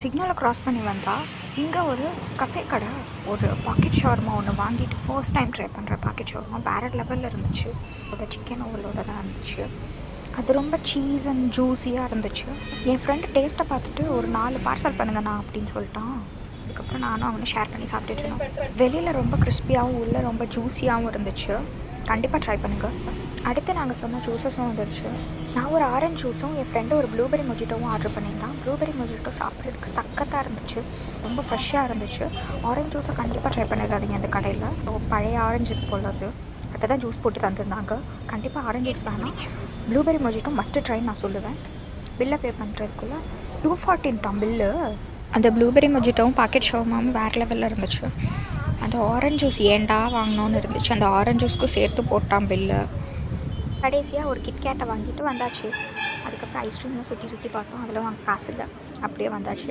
சிக்னலை க்ராஸ் பண்ணி வந்தால் இங்கே ஒரு கஃபே கடை, ஒரு பாக்கெட் ஷவர்மா ஒன்று வாங்கிட்டு ஃபர்ஸ்ட் டைம் ட்ரை பண்ணுற பாக்கெட் ஷவர்மா வேறு லெவலில் இருந்துச்சு. அதோட சிக்கன் ஓவலோட தான் இருந்துச்சு. அது ரொம்ப சீஸ் அண்ட் ஜூஸியாக இருந்துச்சு. என் ஃப்ரெண்டு டேஸ்ட்டை பார்த்துட்டு ஒரு 4 பார்சல் பண்ணுங்கண்ணா அப்படின்னு சொல்லிட்டான். அதுக்கப்புறம் நானும் அவனை ஷேர் பண்ணி சாப்பிட்டுட்டு இருந்தோம். வெளியில் ரொம்ப கிறிஸ்பியாகவும் உள்ளே ரொம்ப ஜூஸியாகவும் இருந்துச்சு. கண்டிப்பாக ட்ரை பண்ணுங்கள். அடுத்து நாங்கள் சொன்ன ஜூஸஸும் வந்துருச்சு. நான் ஒரு ஆரஞ்சு ஜூஸும் என் ஃப்ரெண்டு ஒரு ப்ளூபெரி மொஜிட்டோவும் ஆர்டர் பண்ணியிருந்தான். ப்ளூபெரி மொஜிட்டோ சாப்பிட்றதுக்கு சக்கத்தாக இருந்துச்சு, ரொம்ப ஃப்ரெஷ்ஷாக இருந்துச்சு. ஆரஞ்சு ஜூஸை கண்டிப்பாக ட்ரை பண்ணிடாதீங்க இந்த கடையில். பழைய ஆரஞ்சு போல் அதை தான் ஜூஸ் போட்டு தந்துருந்தாங்க. கண்டிப்பாக ஆரஞ்சு ஜூஸ் வேணாம். ப்ளூபெரி மொஜிட்டோ மஸ்ட்டு ட்ரைன்னு நான் சொல்லுவேன். பில்லை பே பண்ணுறதுக்குள்ளே 240 பில்லு. அந்த ப்ளூபெரி மொஜிட்டோவும் பாக்கெட் ஷவர்மாவும் வேறு லெவலில் இருந்துச்சு. அந்த ஆரஞ்சு ஜூஸ் ஏண்டா வாங்கினோன்னு இருந்துச்சு. அந்த ஆரஞ்சு ஜூஸ்க்கும் சேர்த்து போட்டான் பில்லு. கடைசியாக ஒரு கிட்கேட்டை வாங்கிட்டு வந்தாச்சு. அதுக்கப்புறம் ஐஸ்கிரீம்லாம் சுற்றி பார்த்தோம். அதில் வாங்க காசு இல்லை, அப்படியே வந்தாச்சு.